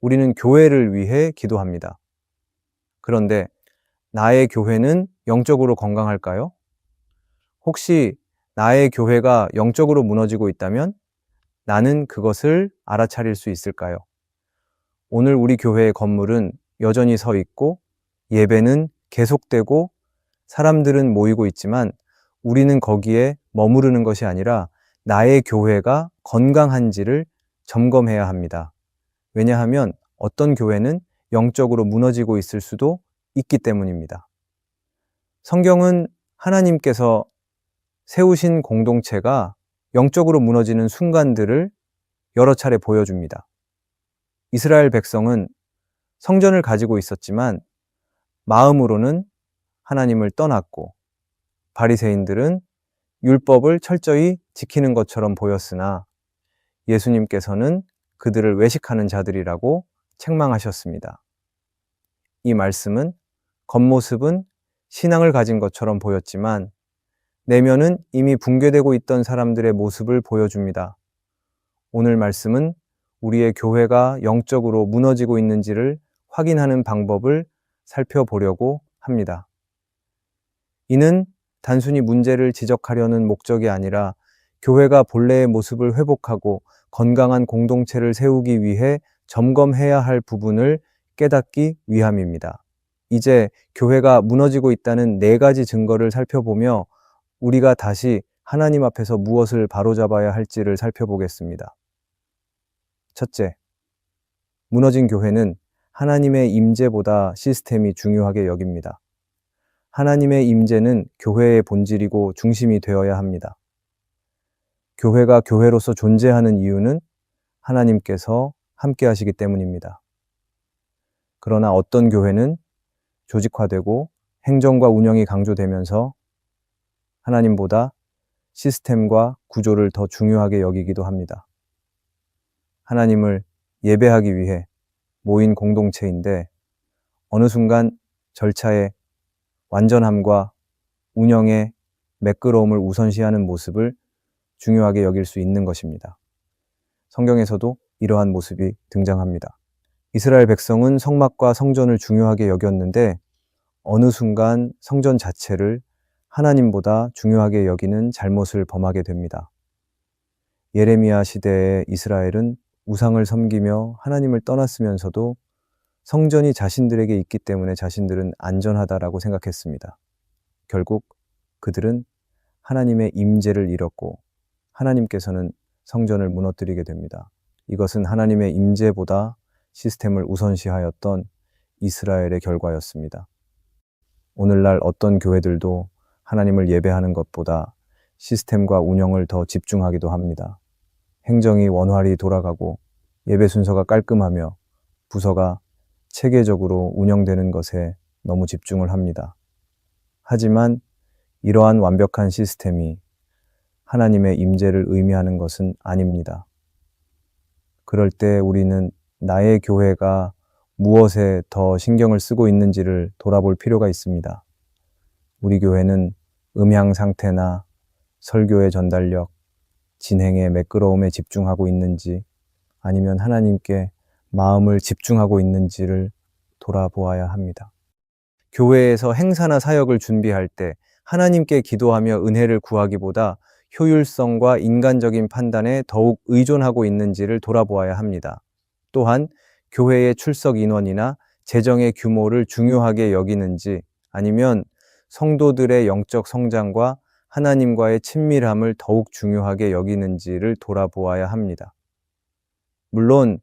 우리는 교회를 위해 기도합니다. 그런데 나의 교회는 영적으로 건강할까요? 혹시 나의 교회가 영적으로 무너지고 있다면 나는 그것을 알아차릴 수 있을까요? 오늘 우리 교회의 건물은 여전히 서 있고 예배는 계속되고 사람들은 모이고 있지만 우리는 거기에 머무르는 것이 아니라 나의 교회가 건강한지를 점검해야 합니다. 왜냐하면 어떤 교회는 영적으로 무너지고 있을 수도 있기 때문입니다. 성경은 하나님께서 세우신 공동체가 영적으로 무너지는 순간들을 여러 차례 보여줍니다. 이스라엘 백성은 성전을 가지고 있었지만 마음으로는 하나님을 떠났고 바리새인들은 율법을 철저히 지키는 것처럼 보였으나 예수님께서는 그들을 외식하는 자들이라고 책망하셨습니다. 이 말씀은 겉모습은 신앙을 가진 것처럼 보였지만 내면은 이미 붕괴되고 있던 사람들의 모습을 보여줍니다. 오늘 말씀은 우리의 교회가 영적으로 무너지고 있는지를 확인하는 방법을 살펴보려고 합니다. 이는 단순히 문제를 지적하려는 목적이 아니라 교회가 본래의 모습을 회복하고 건강한 공동체를 세우기 위해 점검해야 할 부분을 깨닫기 위함입니다. 이제 교회가 무너지고 있다는 4가지 증거를 살펴보며 우리가 다시 하나님 앞에서 무엇을 바로잡아야 할지를 살펴보겠습니다. 첫째, 무너진 교회는 하나님의 임재보다 시스템이 중요하게 여깁니다. 하나님의 임재는 교회의 본질이고 중심이 되어야 합니다. 교회가 교회로서 존재하는 이유는 하나님께서 함께 하시기 때문입니다. 그러나 어떤 교회는 조직화되고 행정과 운영이 강조되면서 하나님보다 시스템과 구조를 더 중요하게 여기기도 합니다. 하나님을 예배하기 위해 모인 공동체인데 어느 순간 절차의 완전함과 운영의 매끄러움을 우선시하는 모습을 중요하게 여길 수 있는 것입니다. 성경에서도 이러한 모습이 등장합니다. 이스라엘 백성은 성막과 성전을 중요하게 여겼는데 어느 순간 성전 자체를 하나님보다 중요하게 여기는 잘못을 범하게 됩니다. 예레미야 시대의 이스라엘은 우상을 섬기며 하나님을 떠났으면서도 성전이 자신들에게 있기 때문에 자신들은 안전하다라고 생각했습니다. 결국 그들은 하나님의 임재를 잃었고 하나님께서는 성전을 무너뜨리게 됩니다. 이것은 하나님의 임재보다 시스템을 우선시하였던 이스라엘의 결과였습니다. 오늘날 어떤 교회들도 하나님을 예배하는 것보다 시스템과 운영을 더 집중하기도 합니다. 행정이 원활히 돌아가고 예배 순서가 깔끔하며 부서가 체계적으로 운영되는 것에 너무 집중을 합니다. 하지만 이러한 완벽한 시스템이 하나님의 임재를 의미하는 것은 아닙니다. 그럴 때 우리는 나의 교회가 무엇에 더 신경을 쓰고 있는지를 돌아볼 필요가 있습니다. 우리 교회는 음향 상태나 설교의 전달력, 진행의 매끄러움에 집중하고 있는지 아니면 하나님께 마음을 집중하고 있는지를 돌아보아야 합니다. 교회에서 행사나 사역을 준비할 때 하나님께 기도하며 은혜를 구하기보다 효율성과 인간적인 판단에 더욱 의존하고 있는지를 돌아보아야 합니다. 또한 교회의 출석 인원이나 재정의 규모를 중요하게 여기는지 아니면 성도들의 영적 성장과 하나님과의 친밀함을 더욱 중요하게 여기는지를 돌아보아야 합니다. 물론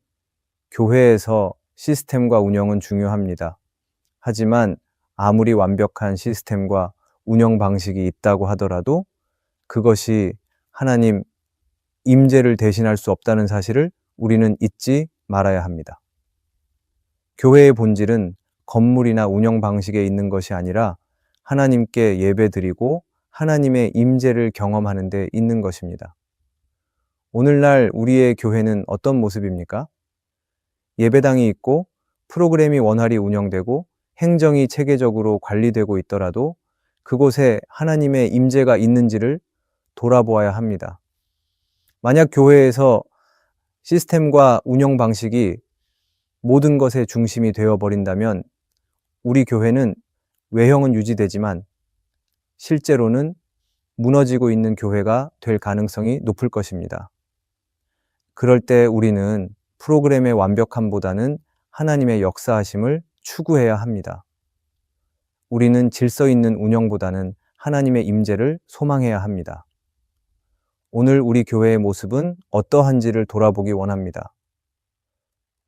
교회에서 시스템과 운영은 중요합니다. 하지만 아무리 완벽한 시스템과 운영 방식이 있다고 하더라도 그것이 하나님 임재를 대신할 수 없다는 사실을 우리는 잊지 말아야 합니다. 교회의 본질은 건물이나 운영 방식에 있는 것이 아니라 하나님께 예배드리고 하나님의 임재를 경험하는 데 있는 것입니다. 오늘날 우리의 교회는 어떤 모습입니까? 예배당이 있고 프로그램이 원활히 운영되고 행정이 체계적으로 관리되고 있더라도 그곳에 하나님의 임재가 있는지를 돌아보아야 합니다. 만약 교회에서 시스템과 운영 방식이 모든 것의 중심이 되어버린다면 우리 교회는 외형은 유지되지만 실제로는 무너지고 있는 교회가 될 가능성이 높을 것입니다. 그럴 때 우리는 프로그램의 완벽함보다는 하나님의 역사하심을 추구해야 합니다. 우리는 질서 있는 운영보다는 하나님의 임재를 소망해야 합니다. 오늘 우리 교회의 모습은 어떠한지를 돌아보기 원합니다.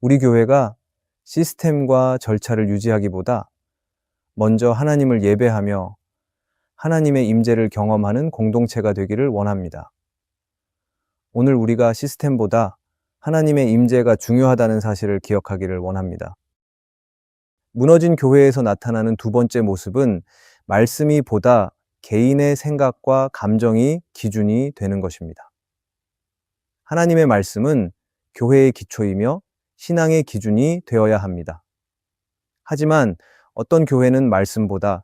우리 교회가 시스템과 절차를 유지하기보다 먼저 하나님을 예배하며 하나님의 임재를 경험하는 공동체가 되기를 원합니다. 오늘 우리가 시스템보다 하나님의 임재가 중요하다는 사실을 기억하기를 원합니다. 무너진 교회에서 나타나는 두 번째 모습은 말씀이 보다 개인의 생각과 감정이 기준이 되는 것입니다. 하나님의 말씀은 교회의 기초이며 신앙의 기준이 되어야 합니다. 하지만 어떤 교회는 말씀보다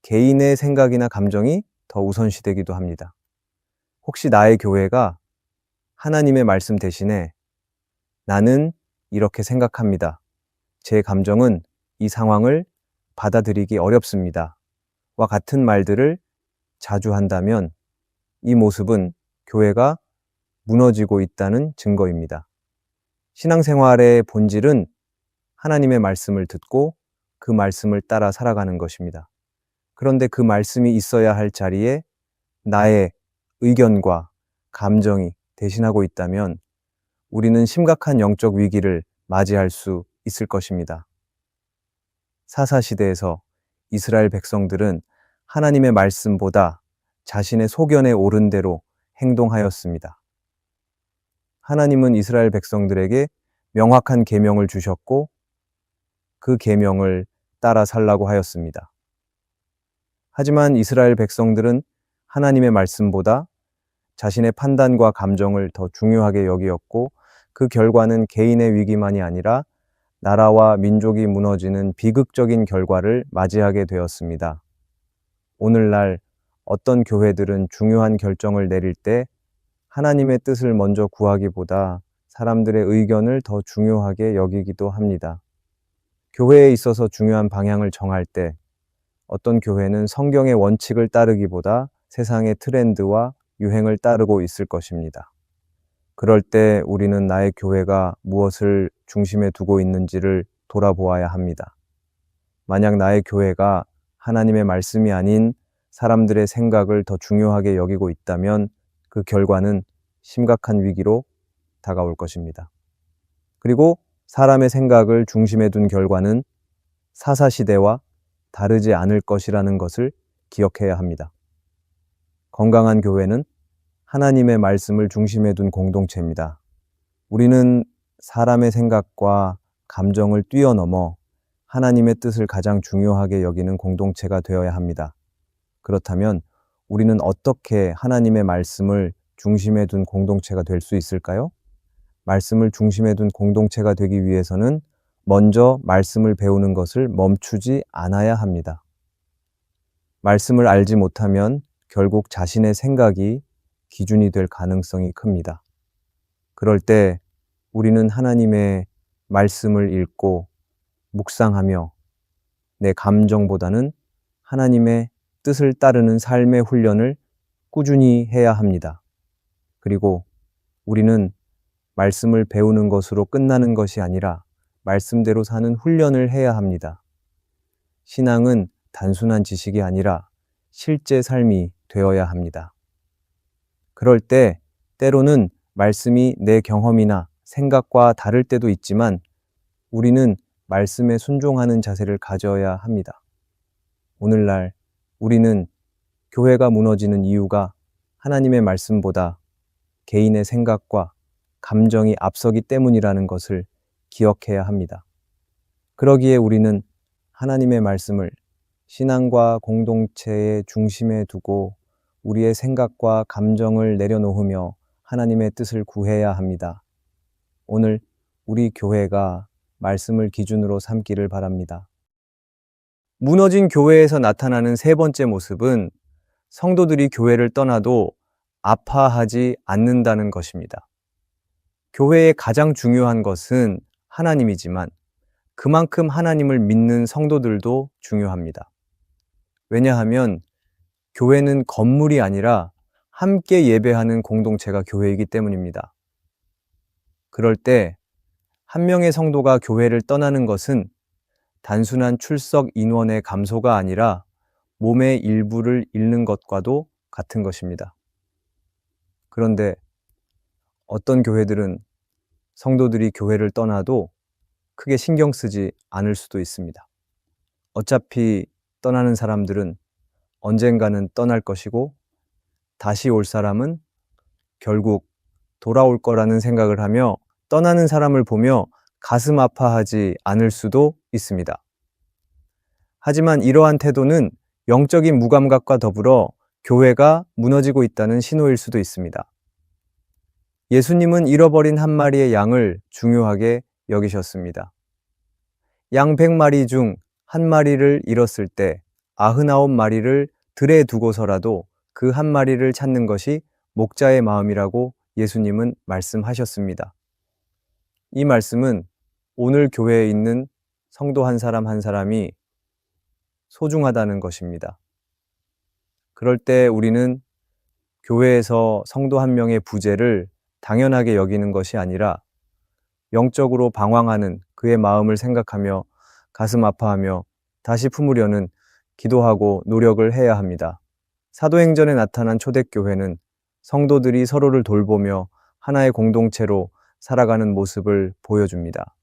개인의 생각이나 감정이 더 우선시되기도 합니다. 혹시 나의 교회가 하나님의 말씀 대신에 나는 이렇게 생각합니다. 제 감정은 이 상황을 받아들이기 어렵습니다. 와 같은 말들을 자주 한다면 이 모습은 교회가 무너지고 있다는 증거입니다. 신앙생활의 본질은 하나님의 말씀을 듣고 그 말씀을 따라 살아가는 것입니다. 그런데 그 말씀이 있어야 할 자리에 나의 의견과 감정이 대신하고 있다면 우리는 심각한 영적 위기를 맞이할 수 있을 것입니다. 사사시대에서 이스라엘 백성들은 하나님의 말씀보다 자신의 소견에 오른 대로 행동하였습니다. 하나님은 이스라엘 백성들에게 명확한 계명을 주셨고 그 계명을 따라 살라고 하였습니다. 하지만 이스라엘 백성들은 하나님의 말씀보다 자신의 판단과 감정을 더 중요하게 여기었고 그 결과는 개인의 위기만이 아니라 나라와 민족이 무너지는 비극적인 결과를 맞이하게 되었습니다. 오늘날 어떤 교회들은 중요한 결정을 내릴 때 하나님의 뜻을 먼저 구하기보다 사람들의 의견을 더 중요하게 여기기도 합니다. 교회에 있어서 중요한 방향을 정할 때 어떤 교회는 성경의 원칙을 따르기보다 세상의 트렌드와 유행을 따르고 있을 것입니다. 그럴 때 우리는 나의 교회가 무엇을 중심에 두고 있는지를 돌아보아야 합니다. 만약 나의 교회가 하나님의 말씀이 아닌 사람들의 생각을 더 중요하게 여기고 있다면 그 결과는 심각한 위기로 다가올 것입니다. 그리고 사람의 생각을 중심에 둔 결과는 사사시대와 다르지 않을 것이라는 것을 기억해야 합니다. 건강한 교회는 하나님의 말씀을 중심에 둔 공동체입니다. 우리는 사람의 생각과 감정을 뛰어넘어 하나님의 뜻을 가장 중요하게 여기는 공동체가 되어야 합니다. 그렇다면 우리는 어떻게 하나님의 말씀을 중심에 둔 공동체가 될 수 있을까요? 말씀을 중심에 둔 공동체가 되기 위해서는 먼저 말씀을 배우는 것을 멈추지 않아야 합니다. 말씀을 알지 못하면 결국 자신의 생각이 기준이 될 가능성이 큽니다. 그럴 때 우리는 하나님의 말씀을 읽고 묵상하며 내 감정보다는 하나님의 뜻을 따르는 삶의 훈련을 꾸준히 해야 합니다. 그리고 우리는 말씀을 배우는 것으로 끝나는 것이 아니라 말씀대로 사는 훈련을 해야 합니다. 신앙은 단순한 지식이 아니라 실제 삶이 되어야 합니다. 그럴 때 때로는 말씀이 내 경험이나 생각과 다를 때도 있지만 우리는 말씀에 순종하는 자세를 가져야 합니다. 오늘날 우리는 교회가 무너지는 이유가 하나님의 말씀보다 개인의 생각과 감정이 앞서기 때문이라는 것을 기억해야 합니다. 그러기에 우리는 하나님의 말씀을 신앙과 공동체의 중심에 두고 우리의 생각과 감정을 내려놓으며 하나님의 뜻을 구해야 합니다. 오늘 우리 교회가 말씀을 기준으로 삼기를 바랍니다. 무너진 교회에서 나타나는 세 번째 모습은 성도들이 교회를 떠나도 아파하지 않는다는 것입니다. 교회의 가장 중요한 것은 하나님이지만 그만큼 하나님을 믿는 성도들도 중요합니다. 왜냐하면 교회는 건물이 아니라 함께 예배하는 공동체가 교회이기 때문입니다. 그럴 때 한 명의 성도가 교회를 떠나는 것은 단순한 출석 인원의 감소가 아니라 몸의 일부를 잃는 것과도 같은 것입니다. 그런데 어떤 교회들은 성도들이 교회를 떠나도 크게 신경 쓰지 않을 수도 있습니다. 어차피 떠나는 사람들은 언젠가는 떠날 것이고 다시 올 사람은 결국 돌아올 거라는 생각을 하며 떠나는 사람을 보며 가슴 아파하지 않을 수도 있습니다. 하지만 이러한 태도는 영적인 무감각과 더불어 교회가 무너지고 있다는 신호일 수도 있습니다. 예수님은 잃어버린 한 마리의 양을 중요하게 여기셨습니다. 양 100마리 중 한 마리를 잃었을 때 99마리를 들에 두고서라도 그 한 마리를 찾는 것이 목자의 마음이라고 예수님은 말씀하셨습니다. 이 말씀은 오늘 교회에 있는 성도 한 사람 한 사람이 소중하다는 것입니다. 그럴 때 우리는 교회에서 성도 한 명의 부재를 당연하게 여기는 것이 아니라 영적으로 방황하는 그의 마음을 생각하며 가슴 아파하며 다시 품으려는 기도하고 노력을 해야 합니다. 사도행전에 나타난 초대교회는 성도들이 서로를 돌보며 하나의 공동체로 살아가는 모습을 보여줍니다.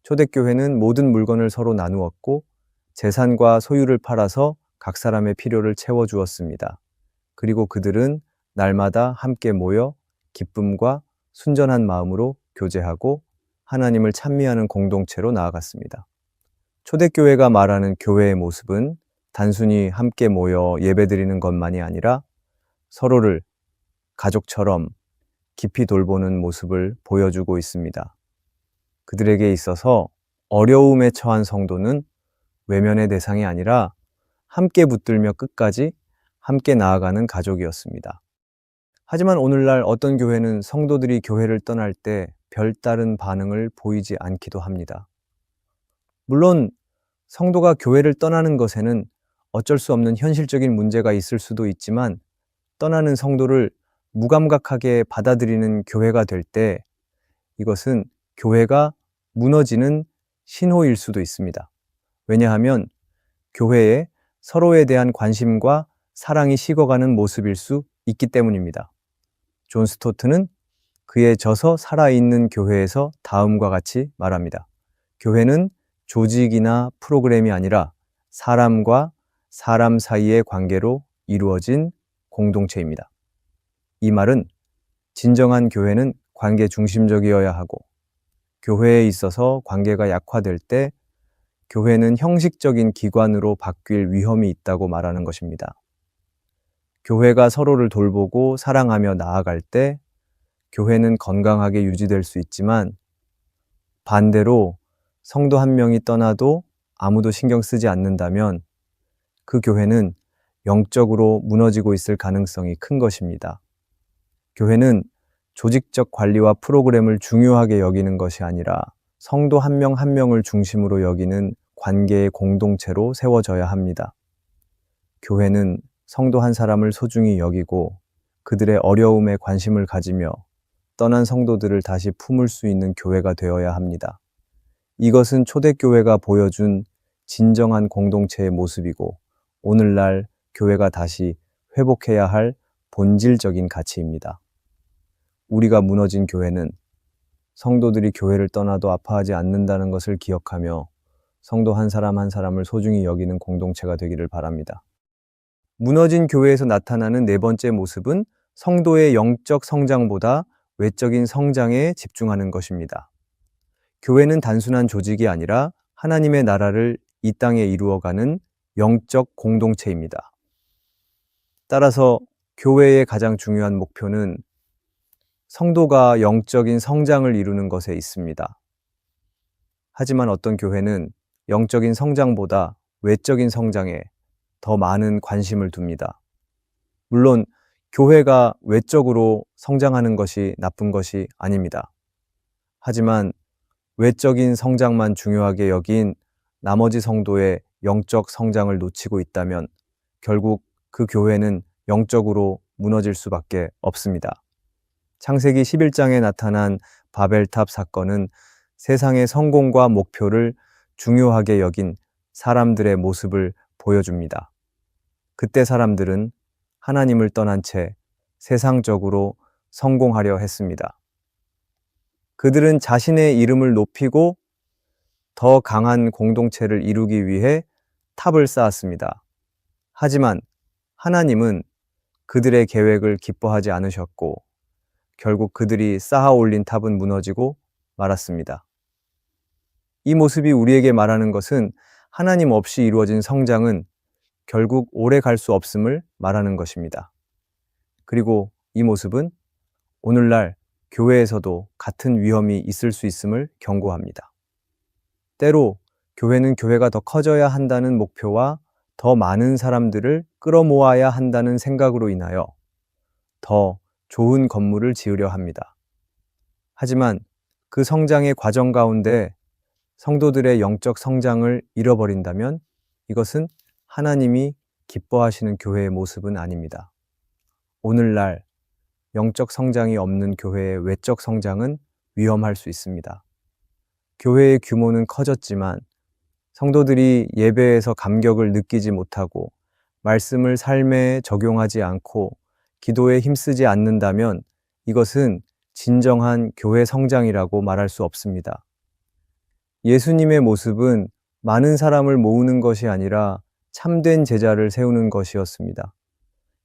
초대교회는 모든 물건을 서로 나누었고 재산과 소유를 팔아서 각 사람의 필요를 채워주었습니다. 그리고 그들은 날마다 함께 모여 기쁨과 순전한 마음으로 교제하고 하나님을 찬미하는 공동체로 나아갔습니다. 초대교회가 말하는 교회의 모습은 단순히 함께 모여 예배드리는 것만이 아니라 서로를 가족처럼 깊이 돌보는 모습을 보여주고 있습니다. 그들에게 있어서 어려움에 처한 성도는 외면의 대상이 아니라 함께 붙들며 끝까지 함께 나아가는 가족이었습니다. 하지만 오늘날 어떤 교회는 성도들이 교회를 떠날 때 별다른 반응을 보이지 않기도 합니다. 물론 성도가 교회를 떠나는 것에는 어쩔 수 없는 현실적인 문제가 있을 수도 있지만 떠나는 성도를 무감각하게 받아들이는 교회가 될 때 이것은 교회가 무너지는 신호일 수도 있습니다. 왜냐하면 교회에 서로에 대한 관심과 사랑이 식어가는 모습일 수 있기 때문입니다. 존 스토트는 그의 저서 살아있는 교회에서 다음과 같이 말합니다. 교회는 조직이나 프로그램이 아니라 사람과 사람 사이의 관계로 이루어진 공동체입니다. 이 말은 진정한 교회는 관계 중심적이어야 하고 교회에 있어서 관계가 약화될 때 교회는 형식적인 기관으로 바뀔 위험이 있다고 말하는 것입니다. 교회가 서로를 돌보고 사랑하며 나아갈 때 교회는 건강하게 유지될 수 있지만 반대로 성도 한 명이 떠나도 아무도 신경 쓰지 않는다면 그 교회는 영적으로 무너지고 있을 가능성이 큰 것입니다. 교회는 조직적 관리와 프로그램을 중요하게 여기는 것이 아니라 성도 한 명 한 명을 중심으로 여기는 관계의 공동체로 세워져야 합니다. 교회는 성도 한 사람을 소중히 여기고 그들의 어려움에 관심을 가지며 떠난 성도들을 다시 품을 수 있는 교회가 되어야 합니다. 이것은 초대교회가 보여준 진정한 공동체의 모습이고 오늘날 교회가 다시 회복해야 할 본질적인 가치입니다. 우리가 무너진 교회는 성도들이 교회를 떠나도 아파하지 않는다는 것을 기억하며 성도 한 사람 한 사람을 소중히 여기는 공동체가 되기를 바랍니다. 무너진 교회에서 나타나는 네 번째 모습은 성도의 영적 성장보다 외적인 성장에 집중하는 것입니다. 교회는 단순한 조직이 아니라 하나님의 나라를 이 땅에 이루어가는 영적 공동체입니다. 따라서 교회의 가장 중요한 목표는 성도가 영적인 성장을 이루는 것에 있습니다. 하지만 어떤 교회는 영적인 성장보다 외적인 성장에 더 많은 관심을 둡니다. 물론 교회가 외적으로 성장하는 것이 나쁜 것이 아닙니다. 하지만 외적인 성장만 중요하게 여긴 나머지 성도의 영적 성장을 놓치고 있다면 결국 그 교회는 영적으로 무너질 수밖에 없습니다. 창세기 11장에 나타난 바벨탑 사건은 세상의 성공과 목표를 중요하게 여긴 사람들의 모습을 보여줍니다. 그때 사람들은 하나님을 떠난 채 세상적으로 성공하려 했습니다. 그들은 자신의 이름을 높이고 더 강한 공동체를 이루기 위해 탑을 쌓았습니다. 하지만 하나님은 그들의 계획을 기뻐하지 않으셨고 결국 그들이 쌓아 올린 탑은 무너지고 말았습니다. 이 모습이 우리에게 말하는 것은 하나님 없이 이루어진 성장은 결국 오래 갈 수 없음을 말하는 것입니다. 그리고 이 모습은 오늘날 교회에서도 같은 위험이 있을 수 있음을 경고합니다. 때로 교회는 교회가 더 커져야 한다는 목표와 더 많은 사람들을 끌어모아야 한다는 생각으로 인하여 더 좋은 건물을 지으려 합니다. 하지만 그 성장의 과정 가운데 성도들의 영적 성장을 잃어버린다면 이것은 하나님이 기뻐하시는 교회의 모습은 아닙니다. 오늘날 영적 성장이 없는 교회의 외적 성장은 위험할 수 있습니다. 교회의 규모는 커졌지만 성도들이 예배에서 감격을 느끼지 못하고 말씀을 삶에 적용하지 않고 기도에 힘쓰지 않는다면 이것은 진정한 교회 성장이라고 말할 수 없습니다. 예수님의 모습은 많은 사람을 모으는 것이 아니라 참된 제자를 세우는 것이었습니다.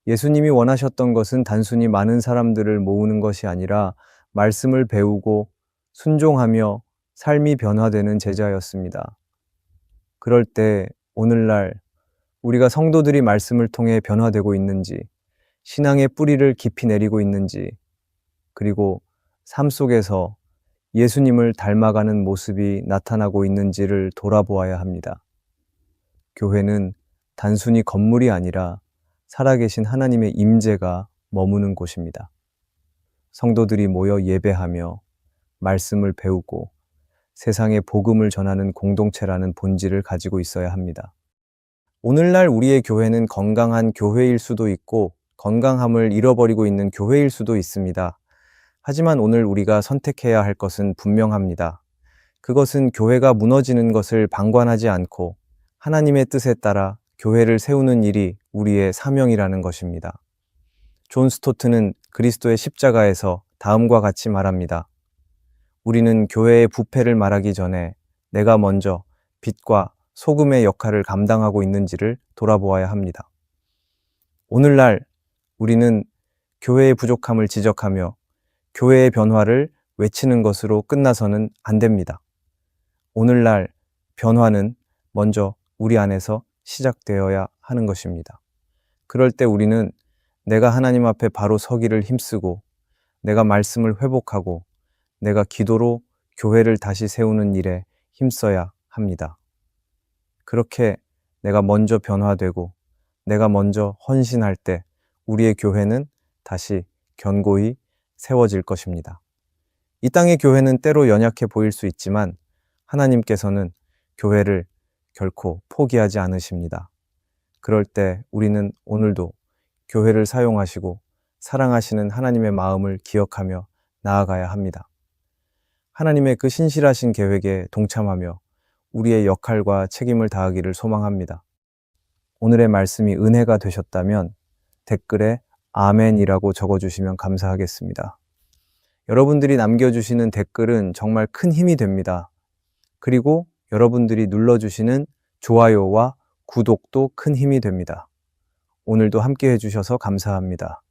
예수님이 원하셨던 것은 단순히 많은 사람들을 모으는 것이 아니라 말씀을 배우고 순종하며 삶이 변화되는 제자였습니다. 그럴 때 오늘날 우리가 성도들이 말씀을 통해 변화되고 있는지, 신앙의 뿌리를 깊이 내리고 있는지, 그리고 삶 속에서 예수님을 닮아가는 모습이 나타나고 있는지를 돌아보아야 합니다. 교회는 단순히 건물이 아니라 살아계신 하나님의 임재가 머무는 곳입니다. 성도들이 모여 예배하며 말씀을 배우고 세상에 복음을 전하는 공동체라는 본질을 가지고 있어야 합니다. 오늘날 우리의 교회는 건강한 교회일 수도 있고 건강함을 잃어버리고 있는 교회일 수도 있습니다. 하지만 오늘 우리가 선택해야 할 것은 분명합니다. 그것은 교회가 무너지는 것을 방관하지 않고 하나님의 뜻에 따라 교회를 세우는 일이 우리의 사명이라는 것입니다. 존 스토트는 그리스도의 십자가에서 다음과 같이 말합니다. 우리는 교회의 부패를 말하기 전에 내가 먼저 빛과 소금의 역할을 감당하고 있는지를 돌아보아야 합니다. 오늘날 우리는 교회의 부족함을 지적하며 교회의 변화를 외치는 것으로 끝나서는 안 됩니다. 오늘날 변화는 먼저 우리 안에서 시작되어야 하는 것입니다. 그럴 때 우리는 내가 하나님 앞에 바로 서기를 힘쓰고 내가 말씀을 회복하고 내가 기도로 교회를 다시 세우는 일에 힘써야 합니다. 그렇게 내가 먼저 변화되고 내가 먼저 헌신할 때 우리의 교회는 다시 견고히 세워질 것입니다. 이 땅의 교회는 때로 연약해 보일 수 있지만 하나님께서는 교회를 결코 포기하지 않으십니다. 그럴 때 우리는 오늘도 교회를 사용하시고 사랑하시는 하나님의 마음을 기억하며 나아가야 합니다. 하나님의 그 신실하신 계획에 동참하며 우리의 역할과 책임을 다하기를 소망합니다. 오늘의 말씀이 은혜가 되셨다면 댓글에 아멘이라고 적어주시면 감사하겠습니다. 여러분들이 남겨주시는 댓글은 정말 큰 힘이 됩니다. 그리고 여러분들이 눌러주시는 좋아요와 구독도 큰 힘이 됩니다. 오늘도 함께 해주셔서 감사합니다.